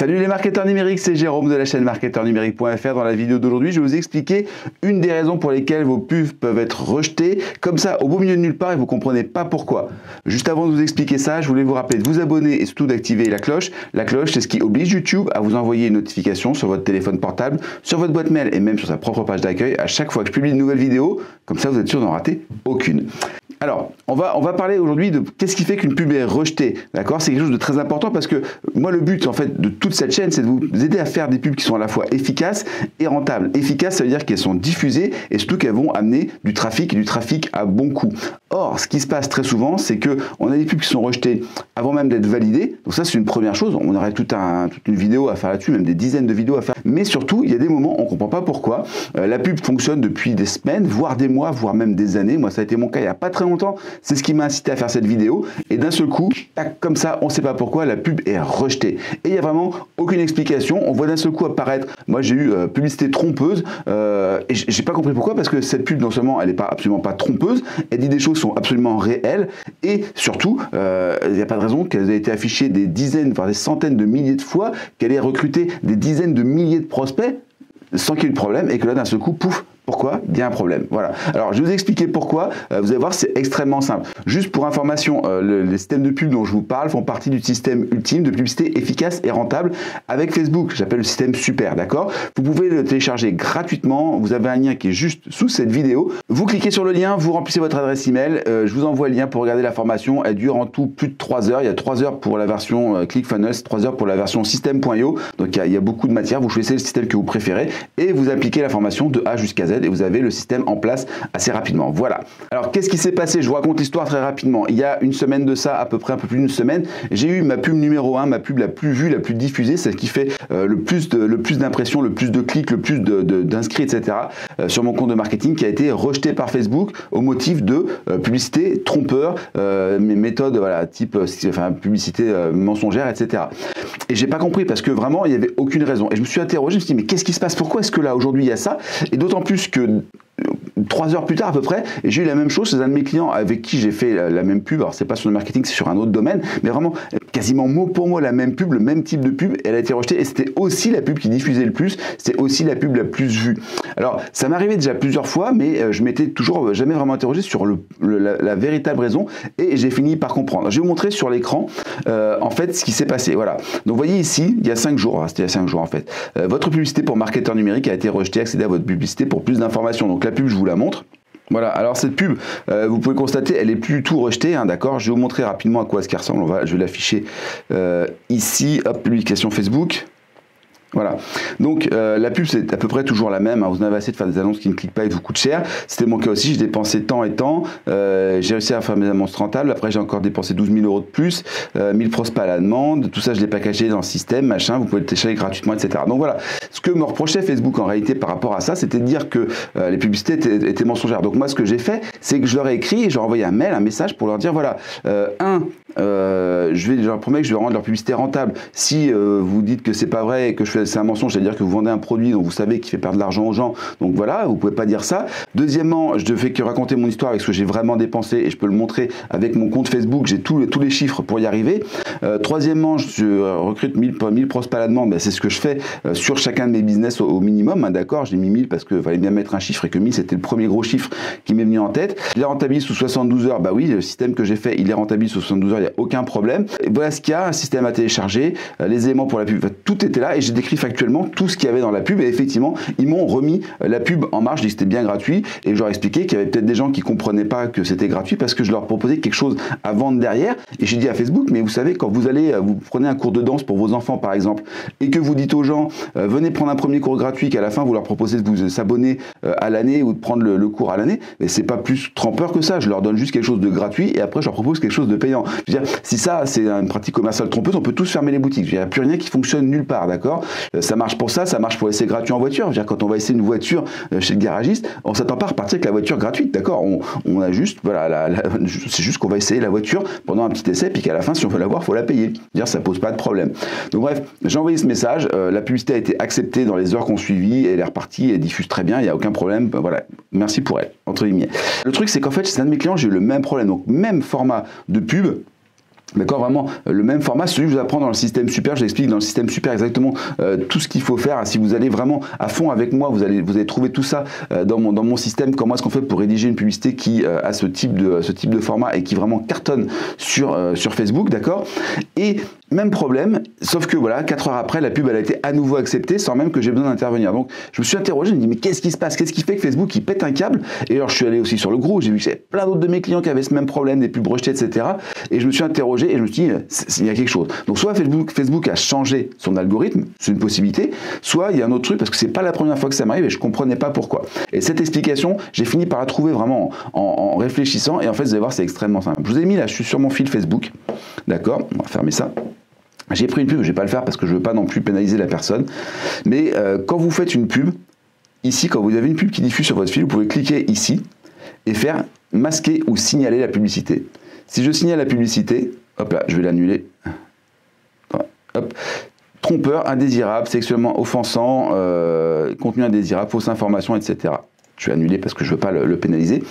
Salut les marketeurs numériques, c'est Jérôme de la chaîne marketeurnumérique.fr. Dans la vidéo d'aujourd'hui, je vais vous expliquer une des raisons pour lesquelles vos pubs peuvent être rejetées, comme ça, au beau milieu de nulle part, et vous ne comprenez pas pourquoi. Juste avant de vous expliquer ça, je voulais vous rappeler de vous abonner et surtout d'activer la cloche. La cloche, c'est ce qui oblige YouTube à vous envoyer une notification sur votre téléphone portable, sur votre boîte mail et même sur sa propre page d'accueil à chaque fois que je publie une nouvelle vidéo. Comme ça, vous êtes sûr d'en rater aucune. Alors, on va parler aujourd'hui de qu'est-ce qui fait qu'une pub est rejetée, d'accord? C'est quelque chose de très important parce que moi, le but en fait de toute cette chaîne, c'est de vous aider à faire des pubs qui sont à la fois efficaces et rentables. Efficaces, ça veut dire qu'elles sont diffusées et surtout qu'elles vont amener du trafic et du trafic à bon coût. Or, ce qui se passe très souvent, c'est que on a des pubs qui sont rejetées avant même d'être validées. Donc ça, c'est une première chose. On aurait toute une vidéo à faire là-dessus, même des dizaines de vidéos à faire. Mais surtout, il y a des moments, on ne comprend pas pourquoi. La pub fonctionne depuis des semaines, voire des mois, voire même des années. Moi, ça a été mon cas il n'y a pas très longtemps. C'est ce qui m'a incité à faire cette vidéo. Et d'un seul coup, tac, comme ça, on ne sait pas pourquoi, la pub est rejetée. Et il n'y a vraiment aucune explication. On voit d'un seul coup apparaître. Moi, j'ai eu publicité trompeuse. Et j'ai pas compris pourquoi, parce que cette pub, non seulement, elle n'est absolument pas trompeuse, elle dit des choses qui sont absolument réelles. Et surtout, il n'y a pas de raison qu'elle ait été affichée des dizaines, voire des centaines de milliers de fois, qu'elle ait recruté des dizaines de milliers de prospects sans qu'il y ait eu de problème. Et que là, d'un seul coup, pouf. Pourquoi? Il y a un problème. Voilà. Alors, je vais vous expliquer pourquoi. Vous allez voir, c'est extrêmement simple. Juste pour information, les systèmes de pub dont je vous parle font partie du système ultime de publicité efficace et rentable avec Facebook. J'appelle le système Super, d'accord? Vous pouvez le télécharger gratuitement. Vous avez un lien qui est juste sous cette vidéo. Vous cliquez sur le lien, vous remplissez votre adresse email. Je vous envoie le lien pour regarder la formation. Elle dure en tout plus de 3 heures. Il y a 3 heures pour la version ClickFunnels, 3 heures pour la version System.io. Donc, il y a beaucoup de matière. Vous choisissez le système que vous préférez et vous appliquez la formation de A jusqu'à Z. Et vous avez le système en place assez rapidement. Voilà. Alors, qu'est-ce qui s'est passé? Je vous raconte l'histoire très rapidement. Il y a une semaine de ça, à peu près un peu plus d'une semaine, j'ai eu ma pub numéro 1, ma pub la plus vue, la plus diffusée, celle qui fait le plus d'impressions, le plus de clics, le plus d'inscrits, etc. Sur mon compte de marketing, qui a été rejeté par Facebook au motif de publicité trompeur, méthode voilà, type publicité mensongère, etc. Et j'ai pas compris parce que vraiment, il n'y avait aucune raison. Et je me suis interrogé, je me suis dit, mais qu'est-ce qui se passe? Pourquoi est-ce que là, aujourd'hui, il y a ça? Et d'autant plus que 3 heures plus tard à peu près, j'ai eu la même chose chez un de mes clients avec qui j'ai fait la même pub. Alors c'est pas sur le marketing, c'est sur un autre domaine, mais vraiment quasiment mot pour mot la même pub, le même type de pub. Elle a été rejetée et c'était aussi la pub qui diffusait le plus, c'était aussi la pub la plus vue. Alors ça m'arrivait déjà plusieurs fois, mais je m'étais toujours jamais vraiment interrogé sur la véritable raison et j'ai fini par comprendre. Je vais vous montrer sur l'écran en fait ce qui s'est passé. Voilà. Donc vous voyez ici, il y a 5 jours, c'était il y a 5 jours en fait, votre publicité pour marketeur numérique a été rejetée. Accédez à votre publicité pour plus d'informations. Donc la pub, je vous la montre. Voilà, alors cette pub, vous pouvez constater, elle est plus du tout rejetée, hein, d'accord? Je vais vous montrer rapidement à quoi ce qui ressemble. Je vais l'afficher ici, hop, publication Facebook. Voilà, donc la pub c'est à peu près toujours la même, hein. Vous en avez assez de faire des annonces qui ne cliquent pas et vous coûtent cher. C'était mon cas aussi, j'ai dépensé tant et tant, j'ai réussi à faire mes annonces rentables, après j'ai encore dépensé 12 000 € de plus, 1000 prospects à la demande, tout ça je l'ai packagé dans le système, machin, vous pouvez le télécharger gratuitement, etc. Donc voilà, ce que me reprochait Facebook en réalité par rapport à ça, c'était de dire que les publicités étaient mensongères. Donc moi ce que j'ai fait, c'est que je leur ai écrit et je leur ai envoyé un mail, un message pour leur dire voilà, je leur promets que je vais rendre leur publicité rentable. Si vous dites que c'est pas vrai et que c'est un mensonge, c'est-à-dire que vous vendez un produit dont vous savez qu'il fait perdre de l'argent aux gens, donc voilà, vous pouvez pas dire ça. Deuxièmement, je ne fais que raconter mon histoire avec ce que j'ai vraiment dépensé et je peux le montrer avec mon compte Facebook, j'ai tous les chiffres pour y arriver. Troisièmement, je recrute 1000 prospects à la demande, ben, c'est ce que je fais sur chacun de mes business au minimum, hein, d'accord, j'ai mis 1000 parce qu'il fallait bien mettre un chiffre et que 1000 c'était le premier gros chiffre qui m'est venu en tête. Je les rentabilise sous 72 heures, bah oui, le système que j'ai fait, il est rentabilise sous 72 heures, il n'y a aucun problème. Et voilà ce qu'il y a, un système à télécharger, les éléments pour la pub, tout était là et j'ai décrit factuellement tout ce qu'il y avait dans la pub et effectivement ils m'ont remis la pub en marche, j'ai dit que c'était bien gratuit et je leur ai expliqué qu'il y avait peut-être des gens qui comprenaient pas que c'était gratuit parce que je leur proposais quelque chose à vendre derrière et j'ai dit à Facebook, mais vous savez quand vous prenez un cours de danse pour vos enfants par exemple et que vous dites aux gens venez prendre un premier cours gratuit qu'à la fin vous leur proposez de vous s'abonner à l'année ou de prendre le cours à l'année, mais c'est pas plus trompeur que ça, je leur donne juste quelque chose de gratuit et après je leur propose quelque chose de payant. Je veux dire, si ça c'est une pratique commerciale trompeuse, on peut tous fermer les boutiques, il n'y a plus rien qui fonctionne nulle part, d'accord? Ça marche pour ça marche pour l'essai gratuit en voiture. Je veux dire, quand on va essayer une voiture chez le garagiste, on s'attend pas à repartir avec la voiture gratuite, d'accord? On a juste, voilà, c'est juste qu'on va essayer la voiture pendant un petit essai, puis qu'à la fin, si on veut l'avoir, il faut la payer. Dire, ça pose pas de problème. Donc bref, j'ai envoyé ce message, la publicité a été acceptée dans les heures qu'on suivit, elle est repartie, elle diffuse très bien, il n'y a aucun problème, voilà, merci pour elle, entre guillemets. Le truc, c'est qu'en fait, chez un de mes clients, j'ai eu le même problème, donc même format de pub, D'accord, vraiment le même format, celui que je vous apprends dans le système super, je vous explique dans le système super exactement tout ce qu'il faut faire. Si vous allez vraiment à fond avec moi, vous allez trouver tout ça dans mon système, comment est-ce qu'on fait pour rédiger une publicité qui a ce type de format et qui vraiment cartonne sur Facebook, d'accord. Et même problème, sauf que voilà, 4 heures après, la pub elle a été à nouveau acceptée sans même que j'ai besoin d'intervenir. Donc je me suis interrogé, je me dis mais qu'est-ce qui se passe? Qu'est-ce qui fait que Facebook il pète un câble? Et alors je suis allé aussi sur le groupe, j'ai vu que j'avais plein d'autres de mes clients qui avaient ce même problème, des pubs rejetées, etc. Et je me suis interrogé et je me suis dit il y a quelque chose. Donc soit Facebook a changé son algorithme, c'est une possibilité, soit il y a un autre truc parce que c'est pas la première fois que ça m'arrive et je comprenais pas pourquoi. Et cette explication, j'ai fini par la trouver vraiment en réfléchissant et en fait vous allez voir c'est extrêmement simple. Je vous ai mis là, je suis sur mon fil Facebook, d'accord, on va fermer ça. J'ai pris une pub, je ne vais pas le faire parce que je ne veux pas non plus pénaliser la personne. Mais quand vous faites une pub, ici, quand vous avez une pub qui diffuse sur votre fil, vous pouvez cliquer ici et faire masquer ou signaler la publicité. Si je signale la publicité, hop là, je vais l'annuler. Hop. Trompeur, indésirable, sexuellement offensant, contenu indésirable, fausse information, etc. Je vais annuler parce que je ne veux pas le pénaliser.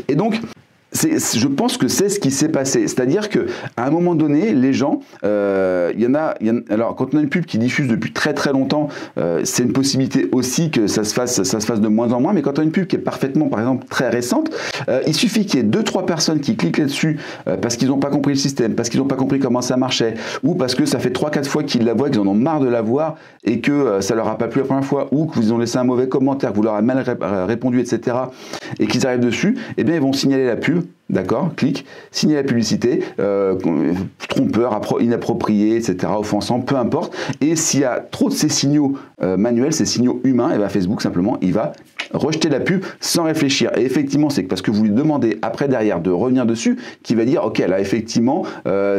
Et donc, je pense que c'est ce qui s'est passé. C'est-à-dire qu'à un moment donné, les gens, alors quand on a une pub qui diffuse depuis très très longtemps, c'est une possibilité aussi que ça se fasse de moins en moins. Mais quand on a une pub qui est parfaitement, par exemple, très récente, il suffit qu'il y ait 2-3 personnes qui cliquent là-dessus parce qu'ils n'ont pas compris le système, parce qu'ils n'ont pas compris comment ça marchait, ou parce que ça fait 3-4 fois qu'ils la voient, qu'ils en ont marre de la voir et que ça leur a pas plu la première fois, ou que vous ont laissé un mauvais commentaire, que vous leur avez mal répondu, etc. et qu'ils arrivent dessus, eh bien ils vont signaler la pub. D'accord, clique, signer la publicité, trompeur, inapproprié, etc., offensant, peu importe. Et s'il y a trop de ces signaux manuels, ces signaux humains, et bien Facebook simplement, il va rejeter la pub sans réfléchir. Et effectivement, c'est parce que vous lui demandez après derrière de revenir dessus qu'il va dire, ok, là effectivement,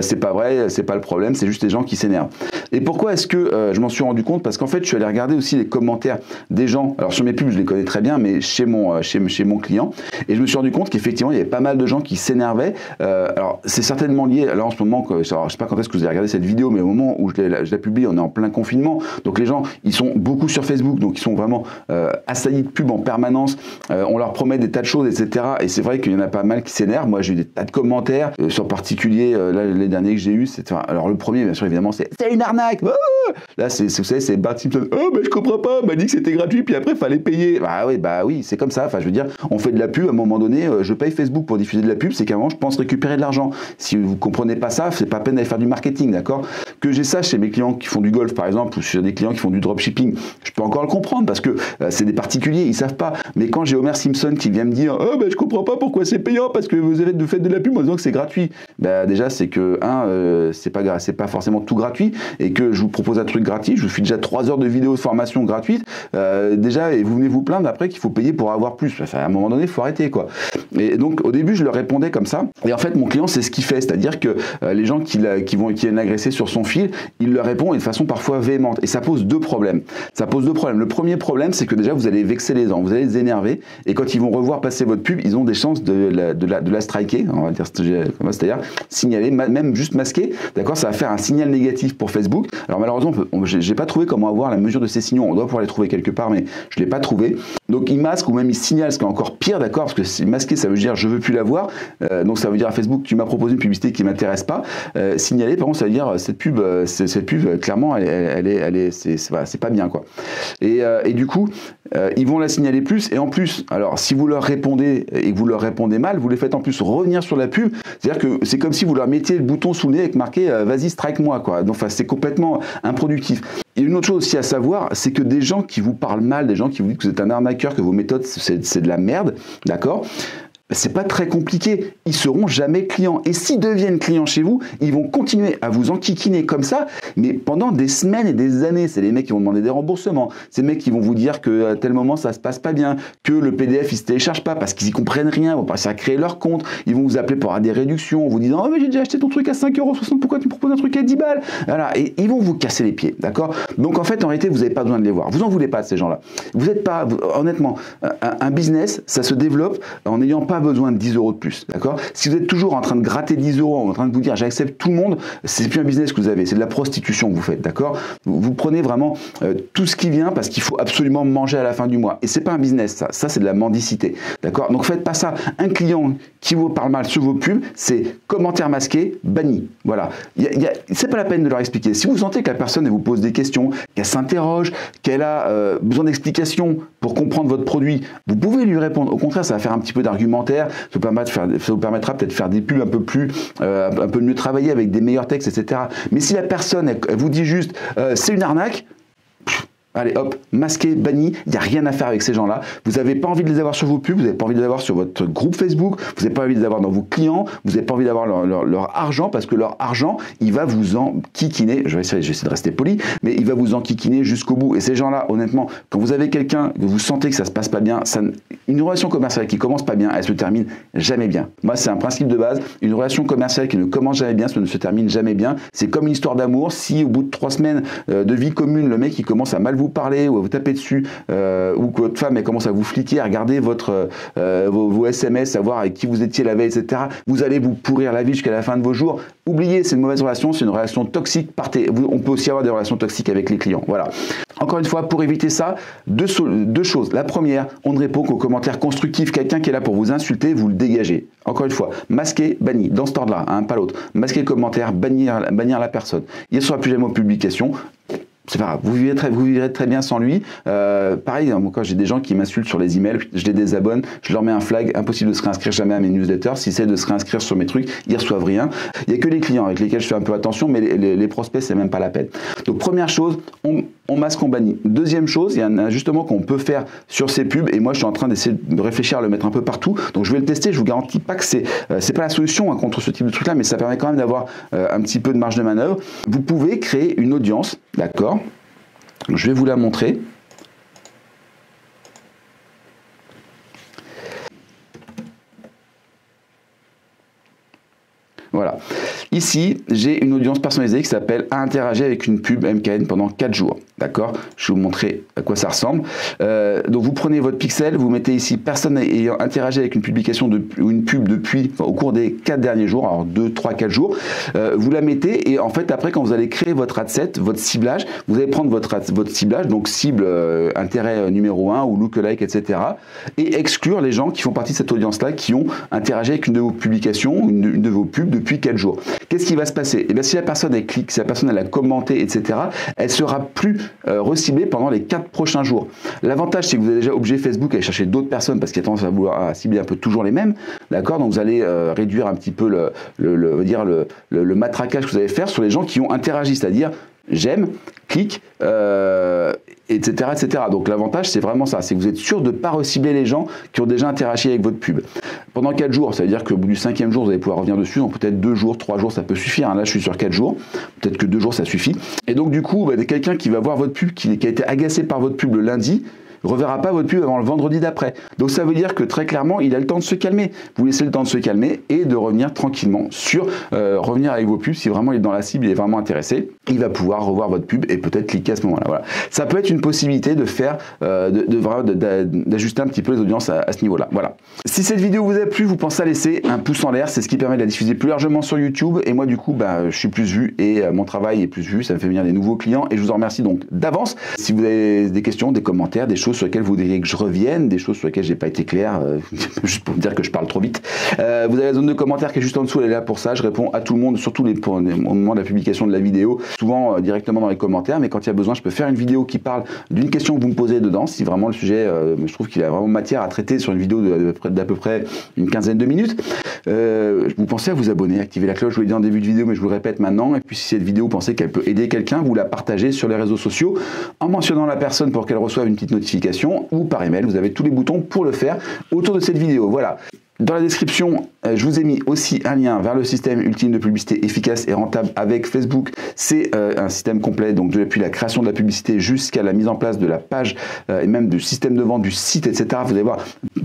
c'est pas vrai, c'est pas le problème, c'est juste les gens qui s'énervent. Et pourquoi est-ce que je m'en suis rendu compte? Parce qu'en fait, je suis allé regarder aussi les commentaires des gens. Alors sur mes pubs, je les connais très bien, mais chez mon client, et je me suis rendu compte qu'effectivement, il y avait pas mal de gens qui s'énervaient. Alors c'est certainement lié, alors en ce moment, alors, je sais pas quand est-ce que vous avez regardé cette vidéo, mais au moment où je la publie, on est en plein confinement, donc les gens, ils sont beaucoup sur Facebook, donc ils sont vraiment assaillis de pubs en permanence, on leur promet des tas de choses, etc. Et c'est vrai qu'il y en a pas mal qui s'énervent. Moi j'ai eu des tas de commentaires, sur particulier, là les derniers que j'ai eu, alors le premier bien sûr évidemment c'est une arnaque, là vous savez c'est Bart Simpson, oh mais je comprends pas, on m'a dit que c'était gratuit puis après fallait payer. Bah oui c'est comme ça, enfin je veux dire, on fait de la pub, à un moment donné, je paye Facebook pour diffuser de la pub, c'est qu'à un moment je pense récupérer de l'argent. Si vous comprenez pas ça, c'est pas peine d'aller faire du marketing, d'accord? Que j'ai ça chez mes clients qui font du golf par exemple, ou chez des clients qui font du dropshipping, je peux encore le comprendre parce que c'est des particuliers, ils savent pas. Mais quand j'ai Homer Simpson qui vient me dire oh ben je comprends pas pourquoi c'est payant parce que vous faites de la pub en disant que c'est gratuit, bah déjà c'est que c'est pas forcément tout gratuit et que je vous propose un truc gratuit, je vous fais déjà 3 heures de vidéos de formation gratuite déjà et vous venez vous plaindre après qu'il faut payer pour avoir plus. Enfin, à un moment donné il faut arrêter quoi. Et donc au début je leur répondais comme ça et en fait mon client c'est ce qu'il fait, c'est-à-dire que les gens qui viennent l'agresser sur son fil, il leur répond de façon parfois véhémente et ça pose deux problèmes. Le premier problème c'est que déjà vous allez vexer les gens, vous allez les énerver et quand ils vont revoir passer votre pub, ils ont des chances de la striker, on va dire, c'est-à-dire signaler, même juste masquer, d'accord, ça va faire un signal négatif pour Facebook. Alors malheureusement, j'ai pas trouvé comment avoir la mesure de ces signaux, on doit pouvoir les trouver quelque part, mais je l'ai pas trouvé. Donc ils masquent ou même ils signalent, ce qui est encore pire, d'accord, parce que masquer ça veut dire je veux plus la voir, donc ça veut dire à Facebook tu m'as proposé une publicité qui m'intéresse pas. Signaler par contre ça veut dire cette pub clairement c'est pas bien quoi. Et du coup ils vont la signaler plus et en plus, alors si vous leur répondez et que vous leur répondez mal, vous les faites en plus revenir sur la pub, c'est-à-dire que c'est comme si vous leur mettiez le bouton sous le nez avec marqué vas-y strike moi quoi. Donc c'est complètement improductif. Il y a une autre chose aussi à savoir, c'est que des gens qui vous parlent mal, des gens qui vous disent que vous êtes un arnaqueur, que vos méthodes c'est de la merde, d'accord, c'est pas très compliqué, ils seront jamais clients. Et s'ils deviennent clients chez vous, ils vont continuer à vous enquiquiner comme ça, mais pendant des semaines et des années. C'est les mecs qui vont demander des remboursements, c'est les mecs qui vont vous dire que à tel moment ça se passe pas bien, que le PDF il se télécharge pas parce qu'ils y comprennent rien, ils vont passer à créer leur compte, ils vont vous appeler pour avoir des réductions en vous disant oh mais j'ai déjà acheté ton truc à 5,60 €, pourquoi tu me proposes un truc à 10 balles? Voilà, et ils vont vous casser les pieds, d'accord? Donc en fait en réalité vous n'avez pas besoin de les voir, vous en voulez pas de ces gens-là. Vous n'êtes pas, honnêtement, un business ça se développe en n'ayant pas pas besoin de 10 € de plus, d'accord? Si vous êtes toujours en train de gratter 10 €, en train de vous dire j'accepte tout le monde, c'est plus un business que vous avez, c'est de la prostitution que vous faites, d'accord? Vous prenez vraiment tout ce qui vient parce qu'il faut absolument manger à la fin du mois. Et c'est pas un business, ça c'est de la mendicité, d'accord? Donc faites pas ça. Un client qui vous parle mal sur vos pubs, c'est commentaire masqué, banni. Voilà. C'est pas la peine de leur expliquer. Si vous sentez que la personne elle vous pose des questions, qu'elle s'interroge, qu'elle a besoin d'explications pour comprendre votre produit, vous pouvez lui répondre. Au contraire, ça va faire un petit peu d'argumentaire, ça vous permettra peut-être de faire des pubs un peu plus, un peu mieux travailler avec des meilleurs textes, etc. Mais si la personne elle vous dit juste c'est une arnaque, allez hop, masqué, banni, il n'y a rien à faire avec ces gens-là. Vous n'avez pas envie de les avoir sur vos pubs, vous n'avez pas envie de les avoir sur votre groupe Facebook, vous n'avez pas envie de les avoir dans vos clients, vous n'avez pas envie d'avoir leur argent, parce que leur argent, il va vous enquiquiner, je vais essayer de rester poli, mais il va vous enquiquiner jusqu'au bout. Et ces gens-là, honnêtement, quand vous avez quelqu'un, que vous sentez que ça ne se passe pas bien, une relation commerciale qui commence pas bien, elle se termine jamais bien. Moi, c'est un principe de base, une relation commerciale qui ne commence jamais bien, ça ne se termine jamais bien. C'est comme une histoire d'amour, si au bout de 3 semaines de vie commune, le mec il commence à mal vous parler ou à vous taper dessus, ou que votre femme elle commence à vous fliquer, à regarder vos SMS, savoir avec qui vous étiez la veille, etc. Vous allez vous pourrir la vie jusqu'à la fin de vos jours. Oubliez, c'est une mauvaise relation, c'est une relation toxique. Partez. On peut aussi avoir des relations toxiques avec les clients. Voilà. Encore une fois, pour éviter ça, deux choses. La première, on ne répond qu'aux commentaires constructifs. Quelqu'un qui est là pour vous insulter, vous le dégagez. Encore une fois, masquer, banni, dans cet ordre-là, hein, pas l'autre. Masquer le commentaire, bannir la personne. Il ne sera plus jamais aux publications. C'est pas grave, vous vivrez très bien sans lui. Pareil, moi, quand j'ai des gens qui m'insultent sur les emails, je les désabonne, je leur mets un flag, impossible de se réinscrire jamais à mes newsletters. S'ils essaient de se réinscrire sur mes trucs, ils reçoivent rien. Il n'y a que les clients avec lesquels je fais un peu attention, mais les prospects, c'est même pas la peine. Donc première chose, on masque, on bannit. Deuxième chose, il y a un ajustement qu'on peut faire sur ces pubs, et moi je suis en train d'essayer de réfléchir à le mettre un peu partout. Donc je vais le tester, je vous garantis pas que c'est pas la solution hein, contre ce type de truc-là, mais ça permet quand même d'avoir un petit peu de marge de manœuvre. Vous pouvez créer une audience, d'accord? Je vais vous la montrer. Voilà. Ici, j'ai une audience personnalisée qui s'appelle « Interagir avec une pub MKN pendant 4 jours ». D'accord? Je vais vous montrer à quoi ça ressemble. Donc, vous prenez votre pixel, vous mettez ici « Personne ayant interagi avec une publication ou une pub depuis, au cours des 4 derniers jours », alors 2, 3, 4 jours. Vous la mettez et en fait, après, quand vous allez créer votre ad set, votre ciblage, vous allez prendre votre ciblage, donc cible intérêt numéro 1 ou lookalike, etc. et exclure les gens qui font partie de cette audience-là, qui ont interagi avec une de vos publications, une de vos pubs depuis 4 jours. Qu'est-ce qui va se passer? Eh bien, si la personne elle clique, si la personne elle a commenté, etc., elle sera plus reciblée pendant les 4 prochains jours. L'avantage, c'est que vous avez déjà obligé Facebook à aller chercher d'autres personnes parce qu'il y a tendance à vouloir cibler un peu toujours les mêmes. D'accord? Donc vous allez réduire un petit peu le matraquage que vous allez faire sur les gens qui ont interagi, c'est-à-dire j'aime, clique, etc., etc. Donc l'avantage, c'est vraiment ça, c'est que vous êtes sûr de ne pas recibler les gens qui ont déjà interagi avec votre pub. Pendant 4 jours, ça veut dire qu'au bout du 5e jour, vous allez pouvoir revenir dessus, donc peut-être 2 jours, 3 jours, ça peut suffire. Là, je suis sur 4 jours, peut-être que 2 jours, ça suffit. Et donc du coup, quelqu'un qui va voir votre pub, qui a été agacé par votre pub le lundi, reverra pas votre pub avant le vendredi d'après. Donc ça veut dire que très clairement, il a le temps de se calmer. Vous laissez le temps de se calmer et de revenir tranquillement sur revenir avec vos pubs. Si vraiment il est dans la cible, il est vraiment intéressé, il va pouvoir revoir votre pub et peut-être cliquer à ce moment-là. Voilà. Ça peut être une possibilité de faire, d'ajuster un petit peu les audiences à ce niveau-là. Voilà. Si cette vidéo vous a plu, vous pensez à laisser un pouce en l'air. C'est ce qui permet de la diffuser plus largement sur YouTube. Et moi, du coup, je suis plus vu et mon travail est plus vu. Ça me fait venir des nouveaux clients et je vous en remercie donc d'avance. Si vous avez des questions, des commentaires, des choses sur lesquelles vous voudriez que je revienne, des choses sur lesquelles j'ai pas été clair, juste pour me dire que je parle trop vite. Vous avez la zone de commentaires qui est juste en dessous, elle est là pour ça. Je réponds à tout le monde, surtout au moment de la publication de la vidéo, souvent directement dans les commentaires, mais quand il y a besoin, je peux faire une vidéo qui parle d'une question que vous me posez dedans, si vraiment le sujet, je trouve qu'il a vraiment matière à traiter sur une vidéo d'à peu près une quinzaine de minutes. Vous pensez à vous abonner, activer la cloche, je vous l'ai dit en début de vidéo, mais je vous le répète maintenant, et puis si cette vidéo, vous pensez qu'elle peut aider quelqu'un, vous la partagez sur les réseaux sociaux en mentionnant la personne pour qu'elle reçoive une petite notification, ou par email, vous avez tous les boutons pour le faire autour de cette vidéo. Voilà. Dans la description, je vous ai mis aussi un lien vers le système ultime de publicité efficace et rentable avec Facebook. C'est un système complet, donc depuis la création de la publicité jusqu'à la mise en place de la page et même du système de vente du site, etc. Vous allez voir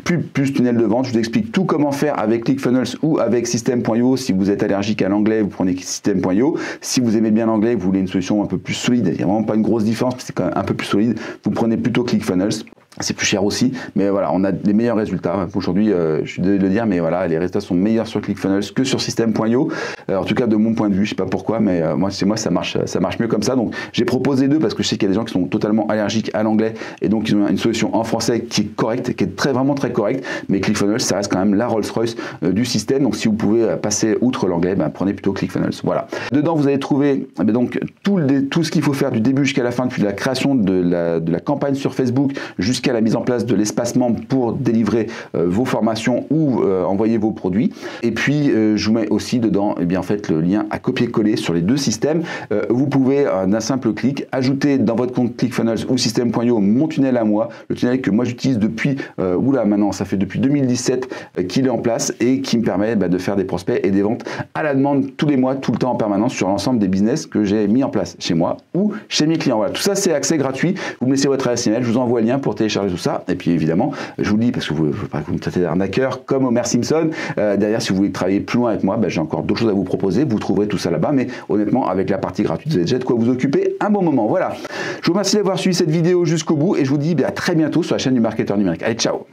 pub plus tunnel de vente. Je vous explique tout comment faire avec ClickFunnels ou avec System.io. Si vous êtes allergique à l'anglais, vous prenez System.io. Si vous aimez bien l'anglais, vous voulez une solution un peu plus solide, il n'y a vraiment pas une grosse différence, mais c'est quand même un peu plus solide, vous prenez plutôt ClickFunnels. C'est plus cher aussi, mais voilà, on a les meilleurs résultats. Aujourd'hui, je suis désolé de le dire, mais voilà, les résultats sont meilleurs sur ClickFunnels que sur System.io. En tout cas, de mon point de vue, je sais pas pourquoi, mais moi, ça marche mieux comme ça. Donc, j'ai proposé deux parce que je sais qu'il y a des gens qui sont totalement allergiques à l'anglais et donc ils ont une solution en français qui est correcte, qui est vraiment très correcte. Mais ClickFunnels, ça reste quand même la Rolls-Royce du système. Donc, si vous pouvez passer outre l'anglais, prenez plutôt ClickFunnels. Voilà. Dedans, vous allez trouver donc tout ce qu'il faut faire du début jusqu'à la fin, depuis la création de la campagne sur Facebook jusqu'à la mise en place de l'espace membre pour délivrer vos formations ou envoyer vos produits. Et puis je vous mets aussi dedans en fait le lien à copier-coller sur les deux systèmes. Vous pouvez d'un simple clic ajouter dans votre compte ClickFunnels ou System.io mon tunnel à moi, le tunnel que moi j'utilise depuis maintenant ça fait depuis 2017 qu'il est en place et qui me permet de faire des prospects et des ventes à la demande tous les mois, tout le temps en permanence sur l'ensemble des business que j'ai mis en place chez moi ou chez mes clients. Voilà, tout ça c'est accès gratuit. Vous me laissez votre adresse email, je vous envoie le lien pour télécharger tout ça. Et puis évidemment, je vous le dis parce que vous me traitez d'arnaqueur comme Homer Simpson. Derrière, si vous voulez travailler plus loin avec moi, j'ai encore d'autres choses à vous proposer. Vous trouverez tout ça là-bas. Mais honnêtement, avec la partie gratuite, vous avez déjà de quoi vous occuper un bon moment. Voilà. Je vous remercie d'avoir suivi cette vidéo jusqu'au bout et je vous dis à très bientôt sur la chaîne du marketeur numérique. Allez, ciao!